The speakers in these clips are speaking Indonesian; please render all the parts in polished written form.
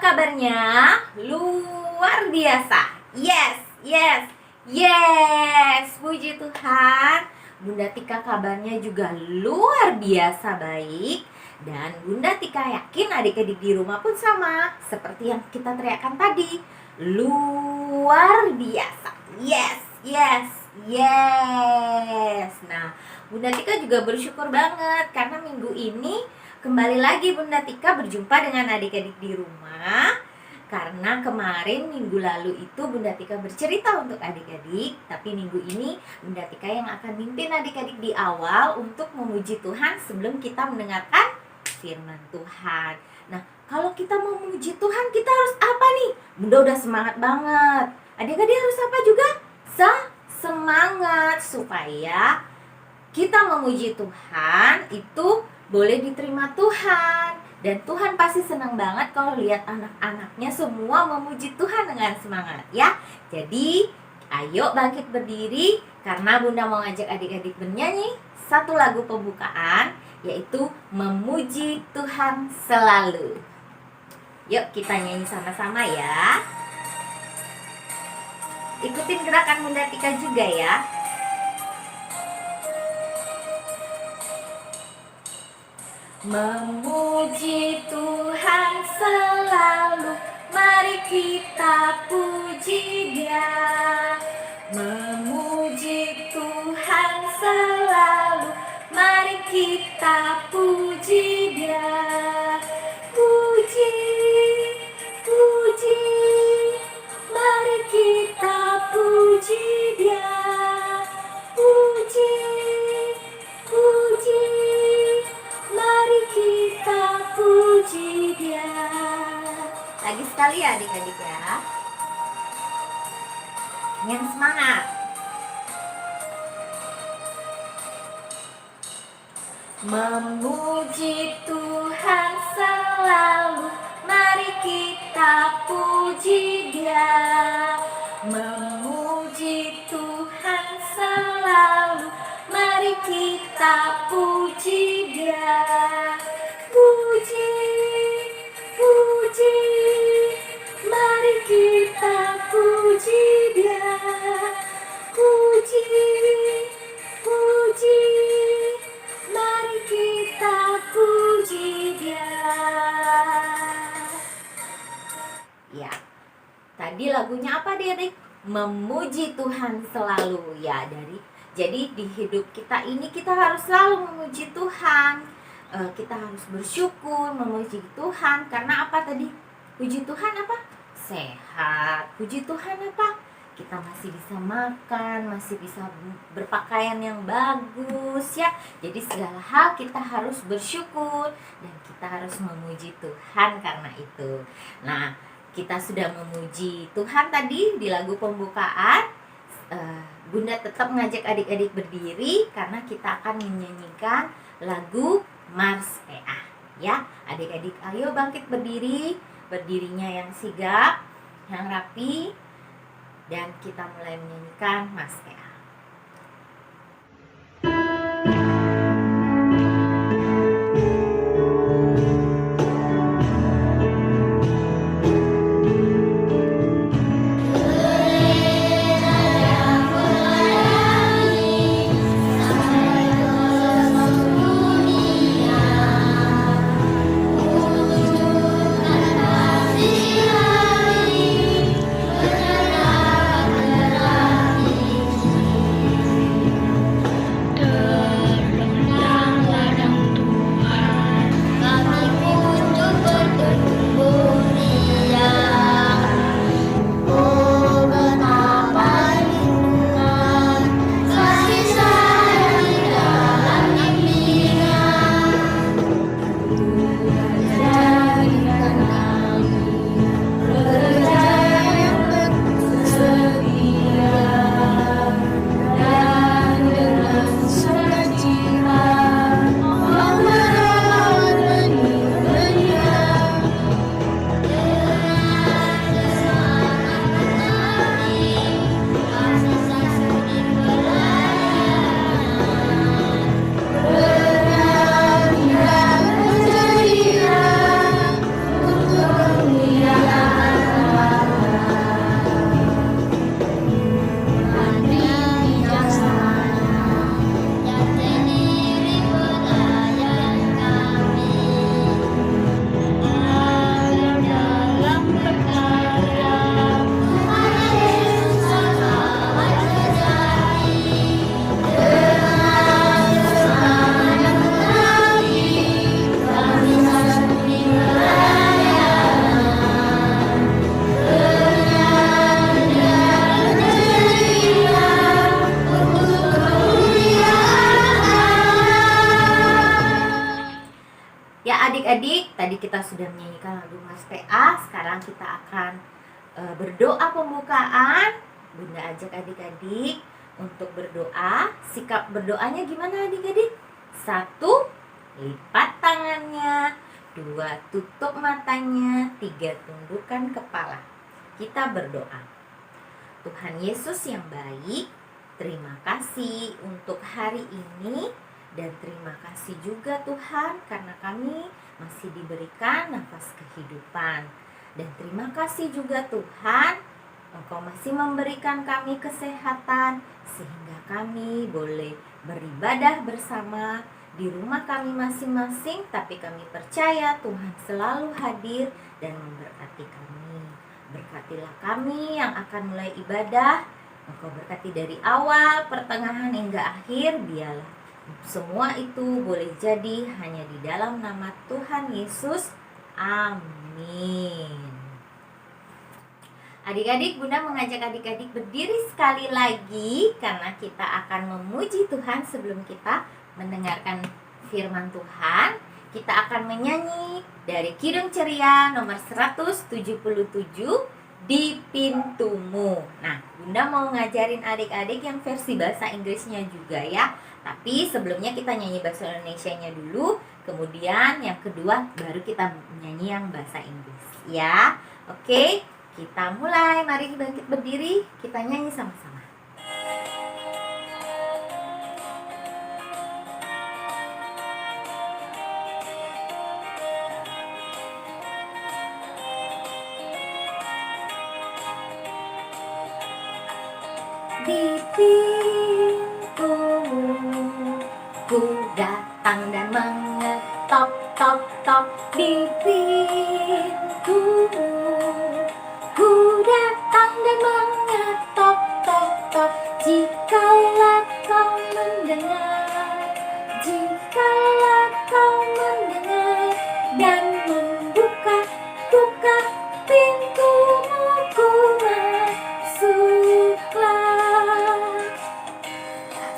kabarnya? Luar biasa. Yes, yes, yes. Puji Tuhan. Bunda Tika kabarnya juga luar biasa baik. Dan Bunda Tika yakin adik-adik di rumah pun sama. Seperti yang kita teriakkan tadi. Luar biasa. Yes, yes, yes. Nah, Bunda Tika juga bersyukur banget karena minggu ini kembali lagi Bunda Tika berjumpa dengan adik-adik di rumah. Karena kemarin minggu lalu itu Bunda Tika bercerita untuk adik-adik, tapi minggu ini Bunda Tika yang akan mimpin adik-adik di awal untuk memuji Tuhan sebelum kita mendengarkan firman Tuhan. Nah, kalau kita mau memuji Tuhan, kita harus apa nih? Bunda udah semangat banget. Adik-adik harus apa juga? Semangat supaya kita memuji Tuhan itu boleh diterima Tuhan. Dan Tuhan pasti senang banget kalau lihat anak-anaknya semua memuji Tuhan dengan semangat ya. Jadi ayo bangkit berdiri karena Bunda mau ngajak adik-adik bernyanyi satu lagu pembukaan, yaitu Memuji Tuhan Selalu. Yuk kita nyanyi sama-sama ya. Ikutin gerakan Bunda Tika juga ya. Memuji Tuhan selalu, mari kita puji Dia. Memuji Tuhan selalu, mari kita puji Dia. Puji, puji, mari kita puji Dia. Puji, puji, mari kita puji Dia. Lagi sekali ya adik-adik ya. Yang semangat. Memuji Tuhan selalu, mari kita puji Dia. Memuji Tuhan selalu, mari kita puji Dia. Puji, puji, mari kita puji Dia. Puji, puji, mari kita puji Dia. Ya, tadi lagunya apa adik-adik? Memuji Tuhan selalu ya. Jadi di hidup kita ini kita harus selalu memuji Tuhan. Kita harus bersyukur, memuji Tuhan. Karena apa tadi? Puji Tuhan apa? Sehat. Puji Tuhan apa? Kita masih bisa makan, masih bisa berpakaian yang bagus ya. Jadi segala hal kita harus bersyukur dan kita harus memuji Tuhan karena itu. Nah, kita sudah memuji Tuhan tadi di lagu pembukaan. Bunda tetap mengajak adik-adik berdiri karena kita akan menyanyikan lagu Mars PA ya. Adik-adik ayo bangkit berdiri, berdirinya yang sigap, yang rapi, dan kita mulai menyanyikan Mars PA. Adik-adik, tadi kita sudah menyanyikan lagu Mas PA. Sekarang kita akan berdoa pembukaan. Bunda ajak adik-adik untuk berdoa. Sikap berdoanya gimana adik-adik? 1, lipat tangannya. 2, tutup matanya. 3, tundukkan kepala. Kita berdoa. Tuhan Yesus yang baik, terima kasih untuk hari ini. Dan terima kasih juga Tuhan karena kami masih diberikan nafas kehidupan. Dan terima kasih juga Tuhan, Engkau masih memberikan kami kesehatan sehingga kami boleh beribadah bersama di rumah kami masing-masing. Tapi kami percaya Tuhan selalu hadir dan memberkati kami. Berkatilah kami yang akan mulai ibadah. Engkau berkati dari awal, pertengahan hingga akhir. Biarlah semua itu boleh jadi hanya di dalam nama Tuhan Yesus. Amin. Adik-adik, Bunda mengajak adik-adik berdiri sekali lagi karena kita akan memuji Tuhan sebelum kita mendengarkan firman Tuhan. Kita akan menyanyi dari Kidung Ceria nomor 177, Di Pintumu. Nah, Bunda mau ngajarin adik-adik yang versi bahasa Inggrisnya juga ya. Tapi sebelumnya kita nyanyi bahasa Indonesianya dulu, kemudian yang kedua baru kita nyanyi yang bahasa Inggris ya. Oke, kita mulai. Mari bangkit berdiri, kita nyanyi sama-sama. Di pintumu ku datang dan mengetok, tok, tok. Di pintumu ku datang dan mengetok, tok, tok. Jikalau kau mendengar, jikalau kau mendengar dan membuka pintumu, ku masuklah.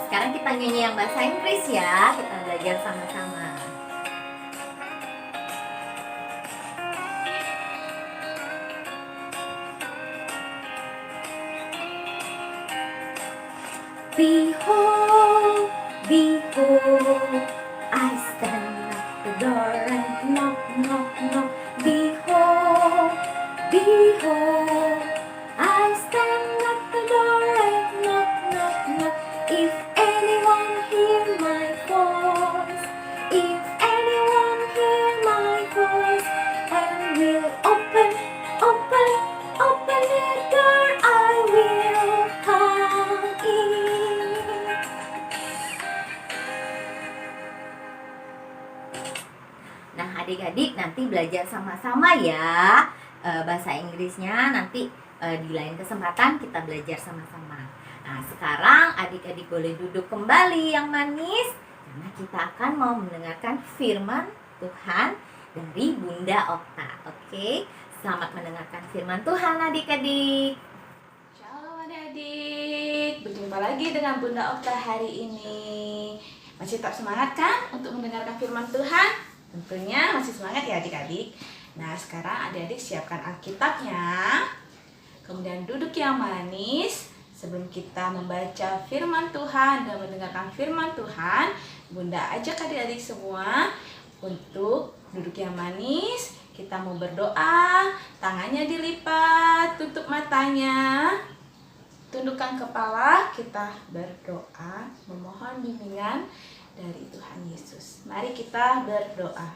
Sekarang kita nyanyi yang bahasa Inggris ya. Kita belajar sama-sama. Behold, behold, I stand at the door and knock, knock, knock. Behold, behold, I stand at the door and knock, knock, knock. If anyone hear my voice, if anyone hear my voice, and will open the door, I will come in. Nah, adik-adik nanti belajar sama-sama ya. Bahasa Inggrisnya nanti di lain kesempatan kita belajar sama-sama. Nah, sekarang adik-adik boleh duduk kembali yang manis karena kita akan mau mendengarkan firman Tuhan dari Bunda Okta. Oke, selamat mendengarkan firman Tuhan adik-adik. Shalom adik-adik, berjumpa lagi dengan Bunda Okta hari ini. Masih tetap semangat kan untuk mendengarkan firman Tuhan? Tentunya masih semangat ya adik-adik. Nah, sekarang adik-adik siapkan Alkitabnya. Kemudian duduk yang manis. Sebelum kita membaca firman Tuhan dan mendengarkan firman Tuhan, Bunda ajak adik-adik semua untuk duduk yang manis. Kita mau berdoa, tangannya dilipat, tutup matanya, tundukkan kepala, kita berdoa, memohon bimbingan dari Tuhan Yesus. Mari kita berdoa.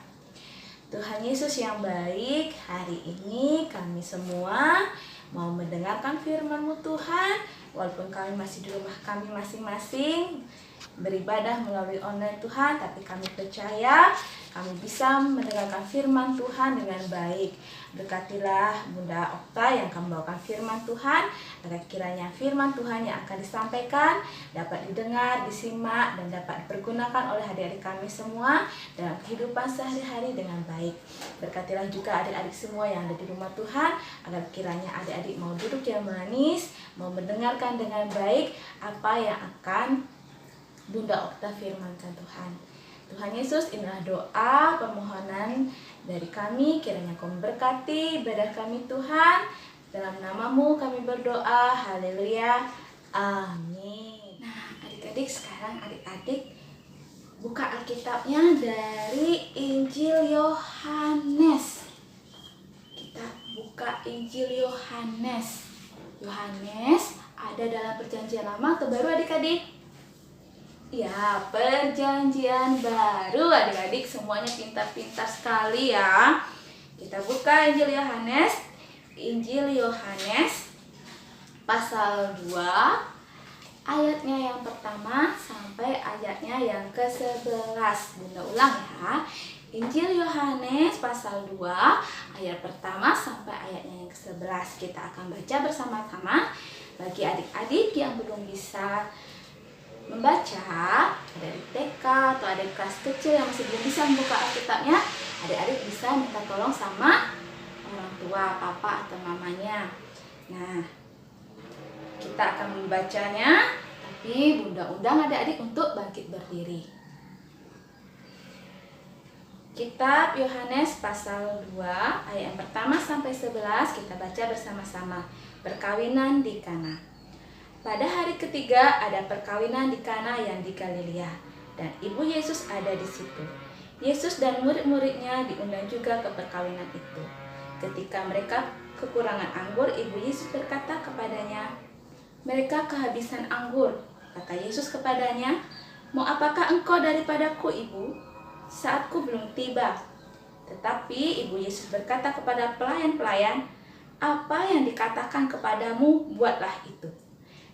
Tuhan Yesus yang baik, hari ini kami semua mau mendengarkan firman-Mu Tuhan, walaupun kami masih di rumah kami masing-masing, beribadah melalui online Tuhan, tapi kami percaya kami bisa mendengarkan firman Tuhan dengan baik. Berkatilah Bunda Okta yang akan membawakan firman Tuhan, agar kiranya firman Tuhan yang akan disampaikan dapat didengar, disimak, dan dapat dipergunakan oleh adik-adik kami semua dalam kehidupan sehari-hari dengan baik. Berkatilah juga adik-adik semua yang ada di rumah Tuhan, agar kiranya adik-adik mau duduk yang manis, mau mendengarkan dengan baik apa yang akan Bunda Okta firmankan Tuhan. Tuhan Yesus, inilah doa permohonan dari kami. Kiranya Kau memberkati ibadah kami Tuhan. Dalam nama-Mu kami berdoa. Haleluya. Amin. Nah, adik-adik, sekarang adik-adik buka Alkitabnya dari Injil Yohanes. Kita buka Injil Yohanes. Yohanes ada dalam Perjanjian Lama atau Baru, adik-adik? Ya, Perjanjian Baru, adik-adik. Semuanya pintar-pintar sekali ya. Kita buka Injil Yohanes. Injil Yohanes pasal 2, ayatnya yang pertama sampai ayatnya yang ke-11. Bunda ulang ya. Injil Yohanes pasal 2, ayat pertama sampai ayatnya yang ke-11. Kita akan baca bersama-sama. Bagi adik-adik yang belum bisa membaca, dari TK atau ada kelas kecil yang masih belum bisa membuka Alkitabnya, adik-adik bisa minta tolong sama orang tua, papa atau mamanya. Nah, kita akan membacanya, tapi Bunda undang adik-adik untuk bangkit berdiri. Kitab Yohanes pasal 2, ayat yang pertama sampai 11, kita baca bersama-sama. Perkawinan di Kana. Pada hari ketiga ada perkawinan di Kana yang di Galilea, dan ibu Yesus ada di situ. Yesus dan murid-muridnya diundang juga ke perkawinan itu. Ketika mereka kekurangan anggur, ibu Yesus berkata kepadanya, "Mereka kehabisan anggur." Kata Yesus kepadanya, "Mau apakah engkau daripadaku, ibu? Saatku belum tiba." Tetapi ibu Yesus berkata kepada pelayan-pelayan, "Apa yang dikatakan kepadamu, buatlah itu."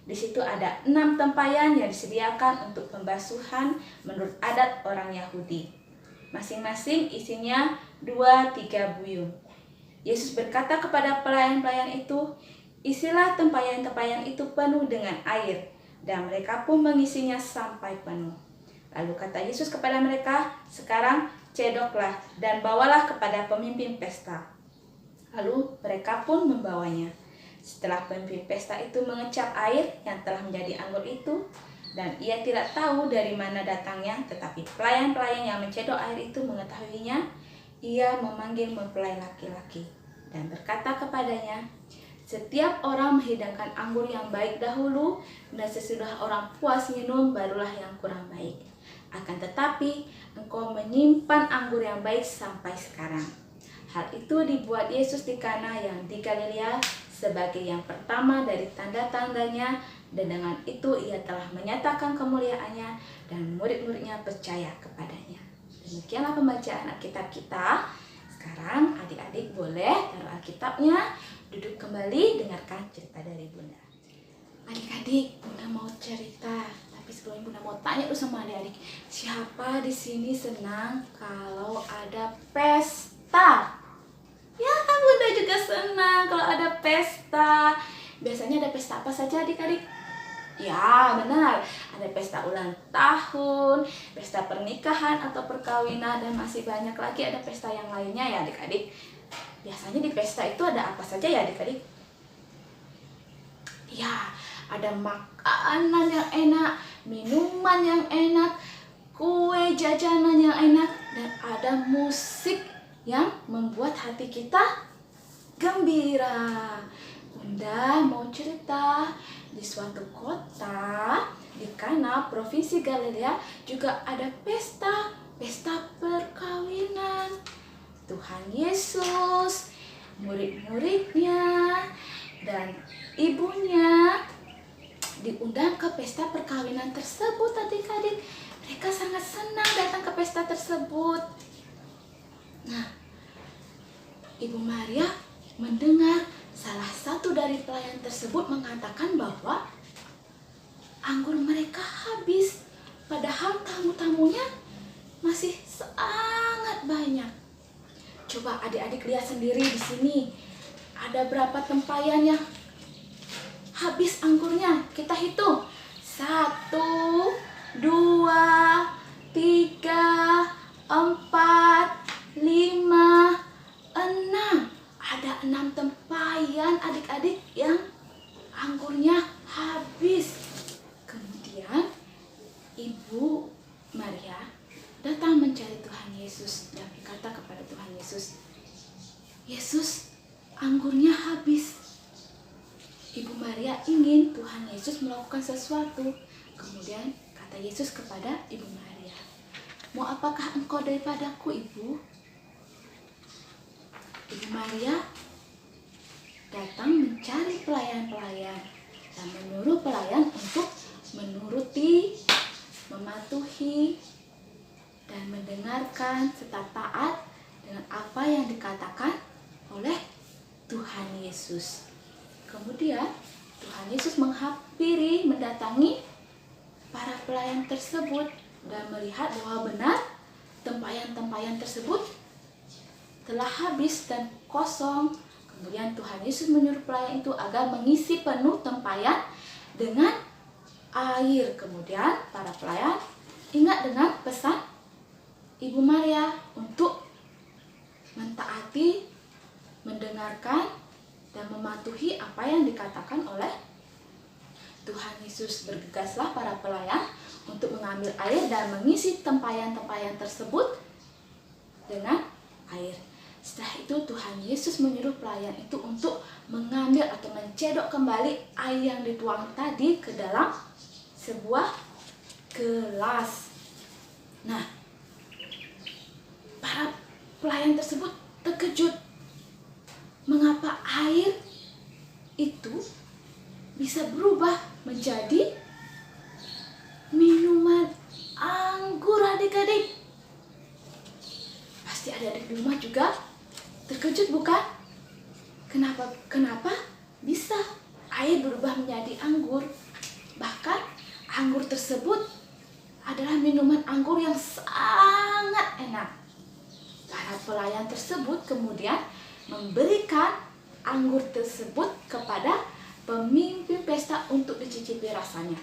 Di situ ada 6 tempayan yang disediakan untuk pembasuhan menurut adat orang Yahudi. Masing-masing isinya 2-3 buyung. Yesus berkata kepada pelayan-pelayan itu, "Isilah tempayan-tempayan itu penuh dengan air." Dan mereka pun mengisinya sampai penuh. Lalu kata Yesus kepada mereka, "Sekarang cedoklah dan bawalah kepada pemimpin pesta." Lalu mereka pun membawanya. Setelah pemimpin pesta itu mengecap air yang telah menjadi anggur itu, dan ia tidak tahu dari mana datangnya, tetapi pelayan-pelayan yang mencedok air itu mengetahuinya, ia memanggil mempelai laki-laki dan berkata kepadanya, "Setiap orang menghidangkan anggur yang baik dahulu, dan sesudah orang puas minum, barulah yang kurang baik. Akan tetapi engkau menyimpan anggur yang baik sampai sekarang." Hal itu dibuat Yesus di Kana yang di Galilea sebagai yang pertama dari tanda-tandanya, dan dengan itu ia telah menyatakan kemuliaannya dan murid-muridnya percaya kepadanya. Demikianlah pembacaan Alkitab kita. Sekarang adik-adik boleh taruh Alkitabnya, duduk kembali, dengarkan cerita dari Bunda. Adik-adik, Bunda mau cerita, tapi sebelumnya Bunda mau tanya dulu sama adik-adik, siapa di sini senang kalau ada pesta? Ya, Bunda juga senang kalau ada pesta. Biasanya ada pesta apa saja adik-adik? Ya, benar. Ada pesta ulang tahun, pesta pernikahan atau perkawinan, dan masih banyak lagi ada pesta yang lainnya ya adik-adik. Biasanya di pesta itu ada apa saja ya adik-adik? Ya, ada makanan yang enak, minuman yang enak, kue jajanan yang enak, dan ada musik yang membuat hati kita gembira. Bunda mau cerita, di suatu kota di Kana, provinsi Galilea, juga ada pesta perkawinan. Tuhan Yesus, murid-muridnya, dan ibunya diundang ke pesta perkawinan tersebut adik-adik. Mereka sangat senang datang ke pesta tersebut. Nah, Ibu Maria mendengar salah satu dari pelayan tersebut mengatakan bahwa anggur mereka habis, padahal tamu-tamunya masih sangat banyak. Coba adik-adik lihat sendiri di sini. Ada berapa tempayan yang habis anggurnya? Kita hitung. 1, 2, 3, 4, 5, 6. Ada 6 tempayan adik-adik yang anggurnya habis. Kemudian Ibu Maria datang Yesus, anggurnya habis. Ibu Maria ingin Tuhan Yesus melakukan sesuatu. Kemudian kata Yesus kepada Ibu Maria, "Mau apakah engkau daripadaku, Ibu?" Ibu Maria datang mencari pelayan-pelayan dan menyuruh pelayan untuk menuruti, mematuhi, dan mendengarkan serta taat dengan apa yang dikatakan oleh Tuhan Yesus. Kemudian Tuhan Yesus menghampiri, mendatangi para pelayan tersebut dan melihat bahwa benar tempayan-tempayan tersebut telah habis dan kosong. Kemudian Tuhan Yesus menyuruh pelayan itu agar mengisi penuh tempayan dengan air. Kemudian para pelayan ingat dengan pesan Ibu Maria untuk mentaati, mendengarkan, dan mematuhi apa yang dikatakan oleh Tuhan Yesus. Bergegaslah para pelayan untuk mengambil air dan mengisi tempayan-tempayan tersebut dengan air. Setelah itu Tuhan Yesus menyuruh pelayan itu untuk mengambil atau mencedok kembali air yang dituang tadi ke dalam sebuah gelas. Nah, para pelayan tersebut terkejut. Mengapa air itu bisa berubah menjadi minuman anggur, adik-adik? Pasti adik-adik di rumah juga terkejut, bukan? Kenapa bisa air berubah menjadi anggur? Bahkan anggur tersebut adalah minuman anggur yang sangat enak. Para pelayan tersebut kemudian memberikan anggur tersebut kepada pemimpin pesta untuk dicicipi rasanya.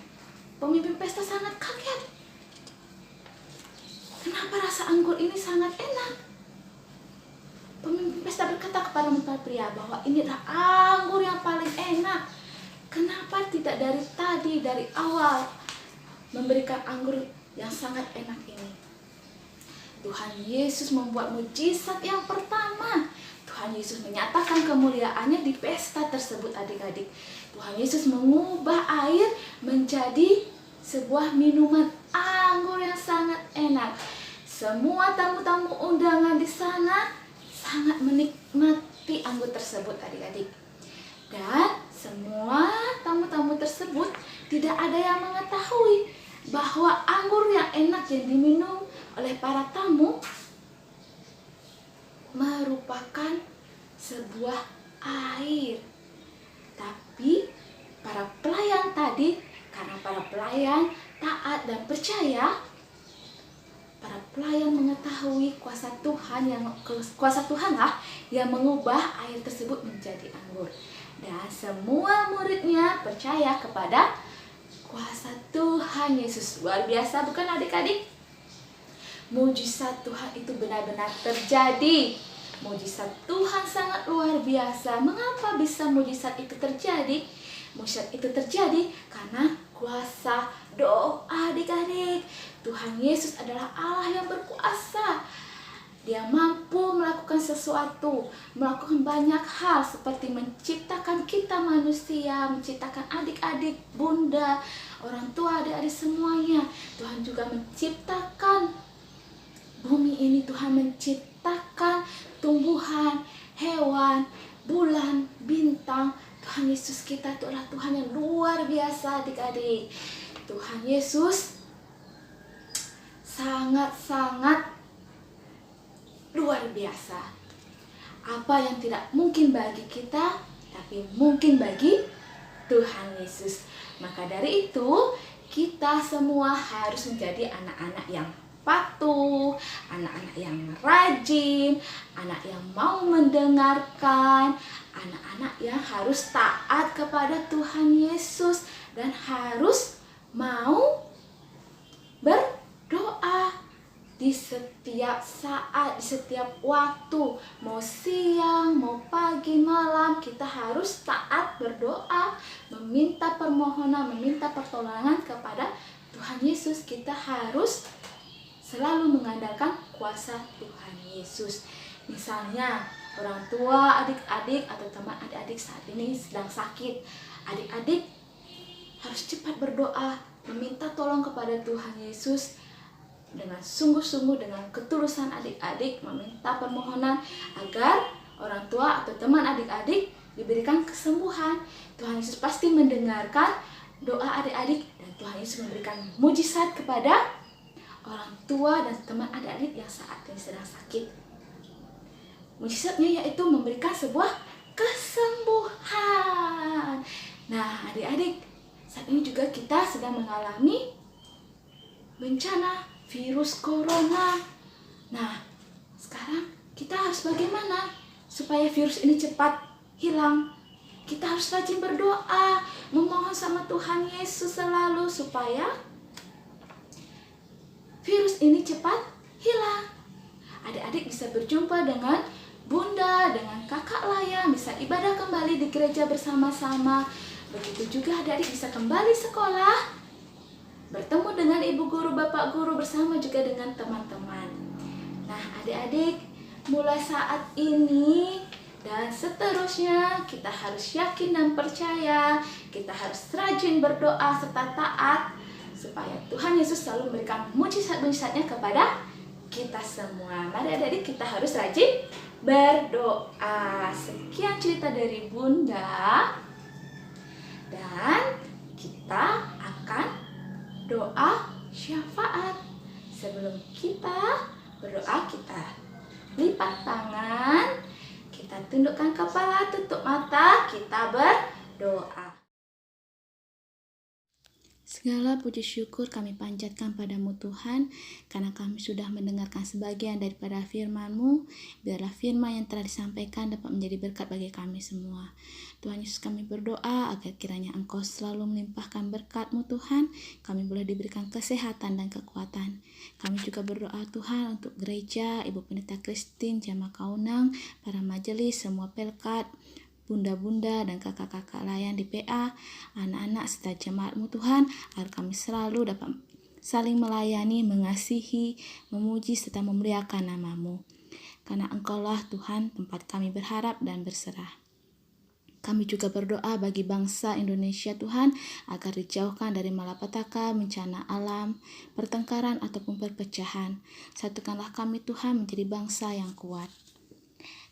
Pemimpin pesta sangat kaget. Kenapa rasa anggur ini sangat enak? Pemimpin pesta berkata kepada mempelai pria bahwa ini adalah anggur yang paling enak. Kenapa tidak dari awal memberikan anggur yang sangat enak ini? Tuhan Yesus membuat mujizat yang pertama. Tuhan Yesus menyatakan kemuliaannya di pesta tersebut, adik-adik. Tuhan Yesus mengubah air menjadi sebuah minuman anggur yang sangat enak. Semua tamu-tamu undangan di sana sangat menikmati anggur tersebut, adik-adik. Dan semua tamu-tamu tersebut tidak ada yang mengetahui bahwa anggur yang enak yang diminum oleh para tamu merupakan sebuah air. Tapi para pelayan tadi, karena para pelayan taat dan percaya, para pelayan mengetahui kuasa Tuhanlah yang mengubah air tersebut menjadi anggur. Dan semua muridnya percaya kepada kuasa Tuhan Yesus. Luar biasa, bukan adik-adik? Mujizat Tuhan itu benar-benar terjadi. Mujizat Tuhan sangat luar biasa. Mengapa bisa mujizat itu terjadi? Mujizat itu terjadi karena kuasa doa, adik-adik. Tuhan Yesus adalah Allah yang berkuasa. Dia mampu melakukan sesuatu, melakukan banyak hal seperti menciptakan kita manusia, menciptakan adik-adik, bunda, orang tua, adik-adik semuanya. Tuhan juga menciptakan bumi ini, Tuhan menciptakan tumbuhan, hewan, bulan, bintang. Tuhan Yesus kita itu adalah Tuhan yang luar biasa, adik-adik. Tuhan Yesus sangat-sangat luar biasa. Apa yang tidak mungkin bagi kita, tapi mungkin bagi Tuhan Yesus. Maka dari itu, kita semua harus menjadi anak-anak yang patuh, anak-anak yang rajin, anak yang mau mendengarkan, anak-anak yang harus taat kepada Tuhan Yesus dan harus mau berdoa di setiap saat, di setiap waktu, mau siang, mau pagi, malam, kita harus taat berdoa, meminta permohonan, meminta pertolongan kepada Tuhan Yesus. Kita harus selalu mengandalkan kuasa Tuhan Yesus. Misalnya, orang tua adik-adik atau teman adik-adik saat ini sedang sakit, adik-adik harus cepat berdoa, meminta tolong kepada Tuhan Yesus dengan sungguh-sungguh, dengan ketulusan adik-adik meminta permohonan agar orang tua atau teman adik-adik diberikan kesembuhan. Tuhan Yesus pasti mendengarkan doa adik-adik dan Tuhan Yesus memberikan mujizat kepada orang tua dan teman adik-adik yang saat ini sedang sakit. Mujizatnya yaitu memberikan sebuah kesembuhan. Nah, adik-adik, saat ini juga kita sedang mengalami bencana virus corona. Nah, sekarang kita harus bagaimana supaya virus ini cepat hilang? Kita harus rajin berdoa, memohon sama Tuhan Yesus selalu supaya virus ini cepat hilang. Adik-adik bisa berjumpa dengan bunda, dengan kakak Laya, bisa ibadah kembali di gereja bersama-sama. Begitu juga adik-adik bisa kembali sekolah, bertemu dengan ibu guru, bapak guru, bersama juga dengan teman-teman. Nah, adik-adik, mulai saat ini dan seterusnya kita harus yakin dan percaya, kita harus rajin berdoa serta taat supaya Tuhan Yesus selalu memberikan mujizat-mujizatnya kepada kita semua. Mari adik-adik, kita harus rajin berdoa. Sekian cerita dari Bunda, dan kita akan doa syafaat. Sebelum kita berdoa, kita lipat tangan, kita tundukkan kepala, tutup mata, kita berdoa. Segala puji syukur kami panjatkan padamu Tuhan, karena kami sudah mendengarkan sebagian daripada firman-Mu. Biarlah firman yang telah disampaikan dapat menjadi berkat bagi kami semua. Tuhan Yesus, kami berdoa agar kiranya Engkau selalu melimpahkan berkat-Mu Tuhan, kami boleh diberikan kesehatan dan kekuatan. Kami juga berdoa Tuhan untuk gereja, Ibu Pendeta Christine, Jamaah Kaunang, para majelis, semua pelkat, bunda-bunda dan kakak-kakak layan di PA, anak-anak serta jemaat-Mu Tuhan, agar kami selalu dapat saling melayani, mengasihi, memuji serta memuliakan nama-Mu. Karena Engkaulah Tuhan tempat kami berharap dan berserah. Kami juga berdoa bagi bangsa Indonesia Tuhan, agar dijauhkan dari malapetaka, bencana alam, pertengkaran ataupun perpecahan. Satukanlah kami Tuhan menjadi bangsa yang kuat.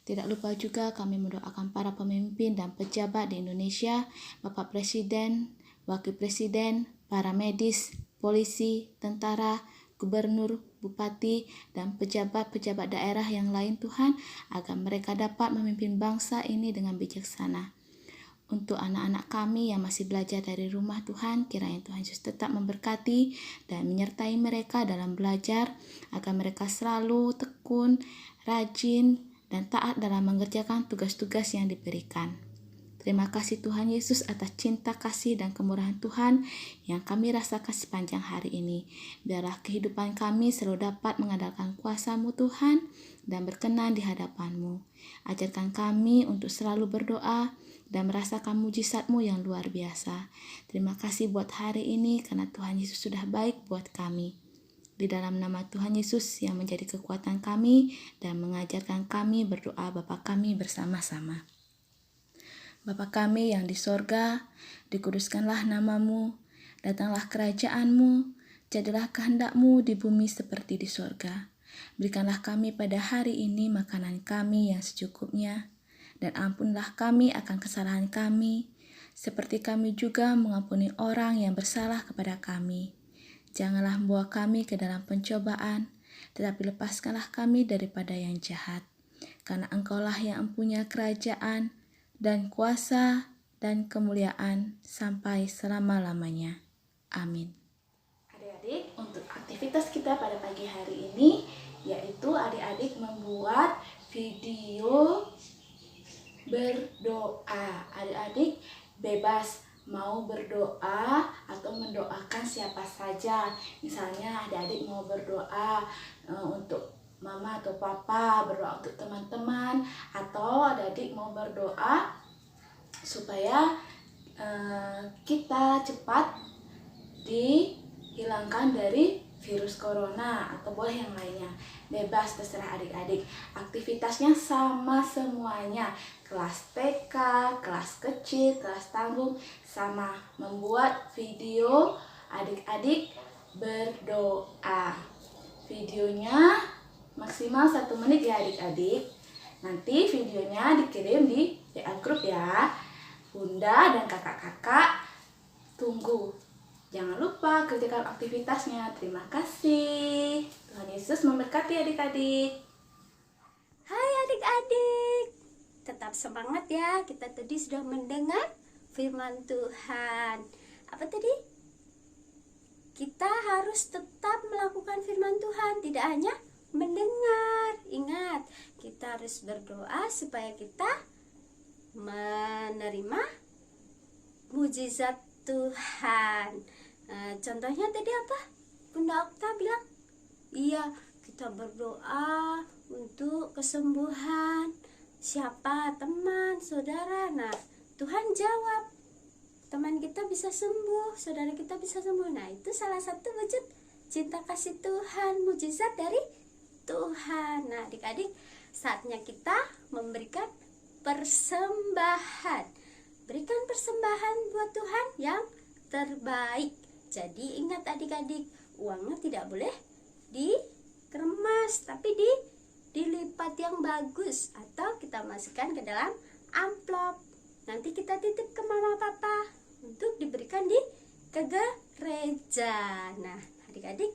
Tidak lupa juga kami mendoakan para pemimpin dan pejabat di Indonesia, Bapak Presiden, Wakil Presiden, para medis, polisi, tentara, gubernur, bupati, dan pejabat-pejabat daerah yang lain Tuhan, agar mereka dapat memimpin bangsa ini dengan bijaksana. Untuk anak-anak kami yang masih belajar dari rumah Tuhan, kiranya Tuhan Yesus tetap memberkati dan menyertai mereka dalam belajar, agar mereka selalu tekun, rajin, dan taat dalam mengerjakan tugas-tugas yang diberikan. Terima kasih Tuhan Yesus atas cinta kasih dan kemurahan Tuhan yang kami rasakan sepanjang hari ini. Biarlah kehidupan kami selalu dapat mengandalkan kuasa-Mu Tuhan dan berkenan di hadapan-Mu. Ajarkan kami untuk selalu berdoa dan merasakan mujizat-Mu yang luar biasa. Terima kasih buat hari ini karena Tuhan Yesus sudah baik buat kami. Di dalam nama Tuhan Yesus yang menjadi kekuatan kami dan mengajarkan kami berdoa Bapa kami bersama-sama. Bapa kami yang di sorga, dikuduskanlah nama-Mu, datanglah kerajaan-Mu, jadilah kehendak-Mu di bumi seperti di sorga. Berikanlah kami pada hari ini makanan kami yang secukupnya, dan ampunlah kami akan kesalahan kami, seperti kami juga mengampuni orang yang bersalah kepada kami. Janganlah membawa kami ke dalam pencobaan, tetapi lepaskanlah kami daripada yang jahat. Karena Engkaulah yang mempunyai kerajaan dan kuasa dan kemuliaan sampai selama-lamanya. Amin. Adik-adik, untuk aktivitas kita pada pagi hari ini, yaitu adik-adik membuat video berdoa. Adik-adik bebas mau berdoa atau mendoakan siapa saja. Misalnya adik-adik mau berdoa untuk mama atau papa, berdoa untuk teman-teman, atau adik-adik mau berdoa supaya kita cepat dihilangkan dari virus corona atau boleh yang lainnya. Bebas, terserah adik-adik. Aktivitasnya sama semuanya. Kelas TK, kelas kecil, kelas tanggung, sama membuat video adik-adik berdoa. Videonya maksimal 1 menit ya adik-adik. Nanti videonya dikirim di WA Group ya. Bunda dan kakak-kakak tunggu. Jangan lupa kerjakan aktivitasnya. Terima kasih. Tuhan Yesus memberkati adik-adik. Hai adik-adik, tetap semangat ya. Kita tadi sudah mendengar firman Tuhan. Apa tadi? Kita harus tetap melakukan firman Tuhan, tidak hanya mendengar. Ingat, kita harus berdoa supaya kita menerima mujizat Tuhan. Contohnya tadi apa? Bunda Okta bilang, iya, kita berdoa untuk kesembuhan siapa, teman, saudara. Nah, Tuhan jawab, teman kita bisa sembuh, saudara kita bisa sembuh. Nah, itu salah satu wujud cinta kasih Tuhan, mujizat dari Tuhan. Nah, adik-adik, saatnya kita memberikan persembahan. Berikan persembahan buat Tuhan yang terbaik. Jadi ingat adik-adik, uangnya tidak boleh dikemas, tapi dilipat yang bagus, atau kita masukkan ke dalam amplop. Nanti kita titip ke mama papa untuk diberikan ke gereja. Nah, adik-adik,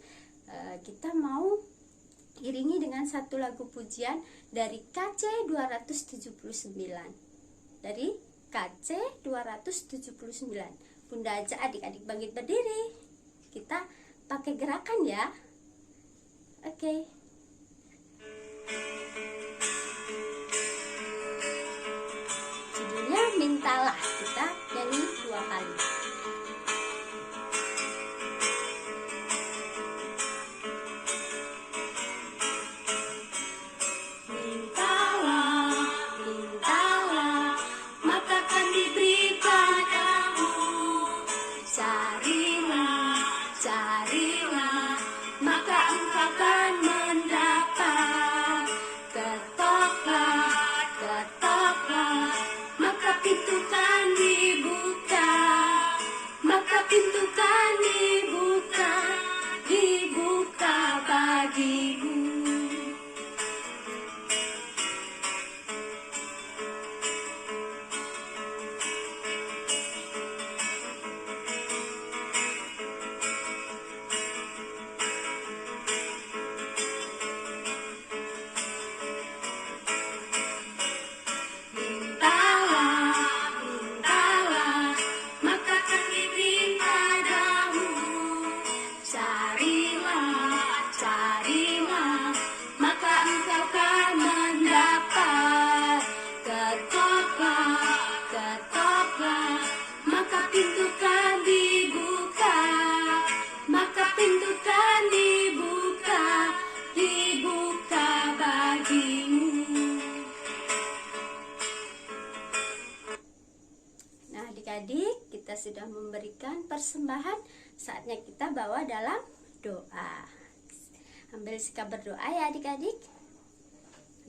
kita mau iringi dengan satu lagu pujian dari KC 279. Dari KC 279. Bunda ajak adik-adik bangkit berdiri. Kita pakai gerakan ya. Oke. Judulnya Mintalah. Kita nyanyi 2 kali. Adik-adik, kita sudah memberikan persembahan, saatnya kita bawa dalam doa. Ambil sikap berdoa ya adik-adik.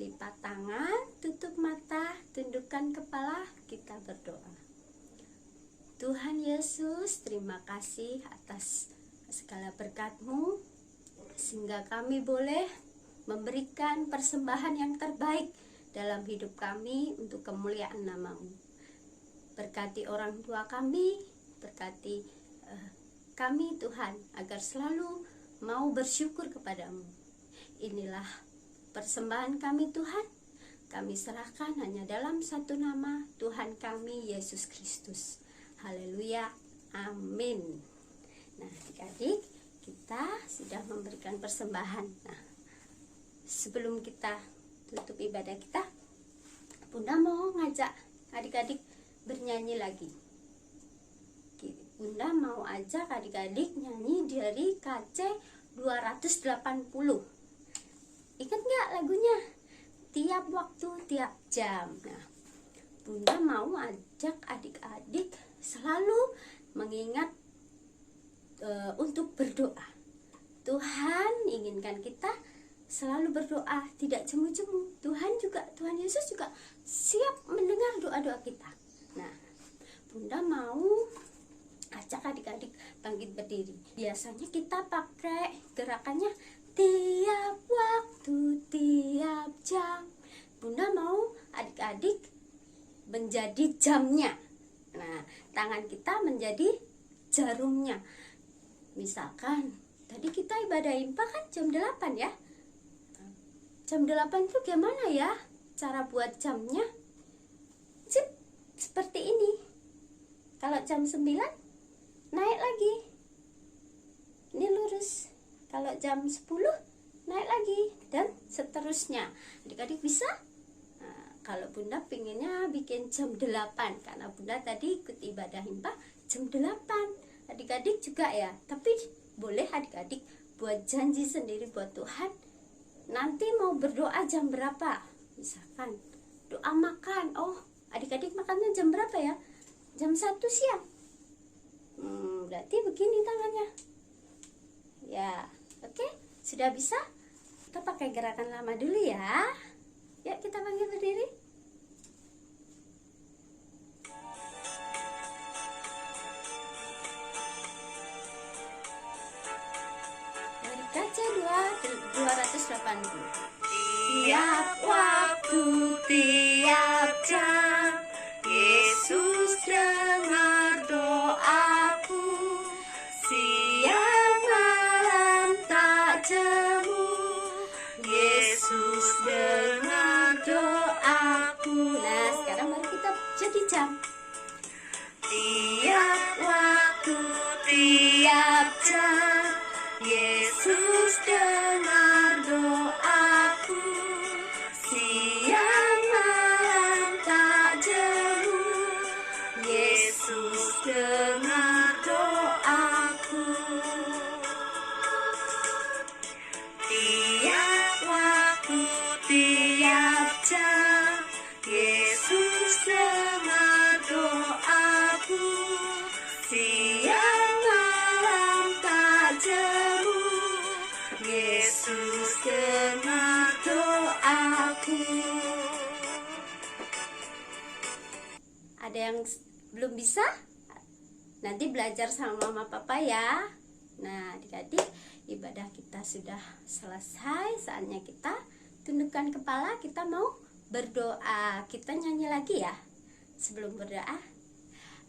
Lipat tangan, tutup mata, tundukkan kepala, kita berdoa. Tuhan Yesus, terima kasih atas segala berkat-Mu, sehingga kami boleh memberikan persembahan yang terbaik dalam hidup kami untuk kemuliaan nama-Mu. Berkati orang tua kami, berkati kami Tuhan, agar selalu mau bersyukur kepadamu. Inilah persembahan kami Tuhan, kami serahkan hanya dalam satu nama, Tuhan kami Yesus Kristus. Haleluya, amin. Nah adik-adik, kita sudah memberikan persembahan. Nah, sebelum kita tutup ibadah kita, Bunda mau ngajak adik-adik bernyanyi lagi. Bunda mau ajak adik-adik nyanyi dari KC 280. Ingat gak lagunya? Tiap waktu, tiap jam. Nah, Bunda mau ajak adik-adik selalu mengingat untuk berdoa. Tuhan inginkan kita selalu berdoa, tidak jemu-jemu. Tuhan Yesus juga siap mendengar doa-doa kita. Nah, Bunda mau ajak adik-adik bangkit berdiri. Biasanya kita pakai gerakannya tiap waktu, tiap jam. Bunda mau adik-adik menjadi jamnya. Nah, tangan kita menjadi jarumnya. Misalkan tadi kita ibadah impa kan jam 8 ya. Jam 8 itu gimana ya cara buat jamnya? Sip, seperti ini. Kalau jam 9 naik lagi. Ini lurus. Kalau jam 10 naik lagi dan seterusnya. Adik-adik bisa? Nah, kalau Bunda pinginnya bikin jam 8 karena Bunda tadi ikut ibadah impa jam 8. Adik-adik juga ya, tapi boleh adik-adik buat janji sendiri buat Tuhan. Nanti mau berdoa jam berapa? Misalkan doa makan. Oh, adik-adik makannya jam berapa ya? Jam 1 siang. Berarti begini tangannya. Ya, oke. Sudah bisa? Kita pakai gerakan lama dulu ya. Yuk kita bangkit berdiri. Dari kaca 280. Tiap waktu, tiap jam, Yesus dengar doaku. Siang malam tak jemu, Yesus dengar doaku. Nah, sekarang mari kita jadi jam. Tiap waktu, tiap jam, Yesus dengar doaku. Siang malam tak jemu, Yesus dengar doaku. Tiap waktu, tiap jam, Yesus dengar doaku. Siang malam tak jemu, Yesus dengar doaku. Ada yang belum bisa? Nanti belajar sama mama papa ya. Nah, adik-adik, ibadah kita sudah selesai. Saatnya kita tundukkan kepala, kita mau berdoa. Kita nyanyi lagi ya sebelum berdoa.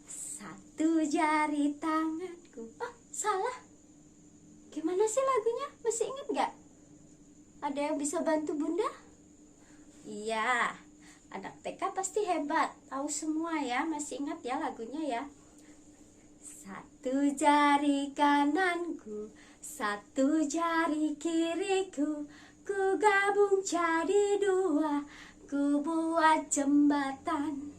Satu jari tanganku. Oh, salah. Gimana sih lagunya? Masih ingat gak? Ada yang bisa bantu Bunda? Iya, anak TK pasti hebat, tahu semua ya, masih ingat ya lagunya ya. Satu jari kananku, satu jari kiriku, ku gabung jadi dua, ku buat jembatan.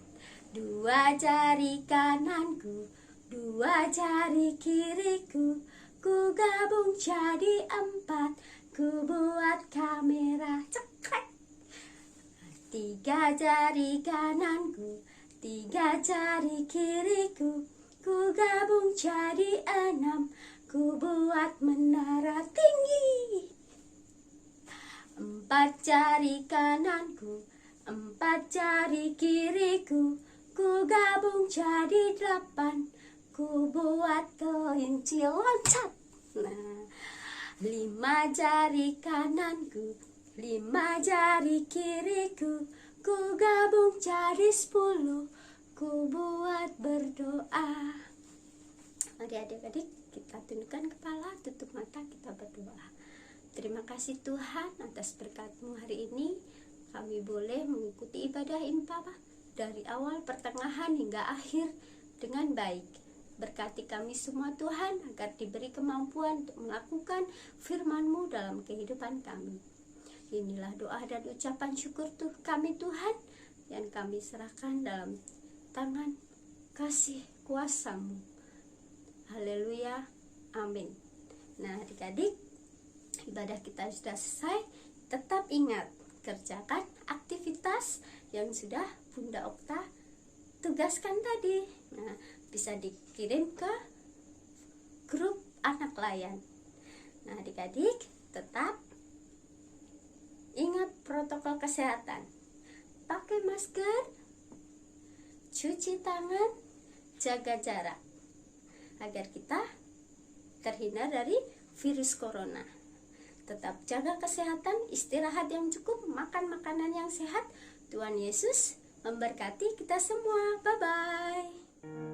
Dua jari kananku, dua jari kiriku, ku gabung jadi empat, ku buat kamera. Cekrek. Tiga jari kananku, tiga jari kiriku, ku gabung jadi enam, ku buat menara tinggi. Empat jari kananku, empat jari kiriku, ku gabung jadi delapan, ku buat kelinci loncat. Nah, lima jari kananku, lima jari kiriku, ku gabung jadi 10, ku buat berdoa. Mari adik-adik kita tundukkan kepala, tutup mata, kita berdoa. Terima kasih Tuhan atas berkat-Mu hari ini. Kami boleh mengikuti ibadah impa dari awal, pertengahan hingga akhir dengan baik. Berkati kami semua Tuhan agar diberi kemampuan untuk melakukan firman-Mu dalam kehidupan kami. Inilah doa dan ucapan syukur kami Tuhan yang kami serahkan dalam tangan kasih kuasa-Mu. Haleluya, amin. Nah adik-adik, ibadah kita sudah selesai. Tetap ingat, kerjakan aktivitas yang sudah Bunda Okta tugaskan tadi. Nah, bisa dikirim ke grup anak layan. Nah, adik-adik tetap ingat protokol kesehatan. Pakai masker, cuci tangan, jaga jarak agar kita terhindar dari virus corona. Tetap jaga kesehatan, istirahat yang cukup, makan makanan yang sehat. Tuhan Yesus memberkati kita semua. Bye-bye.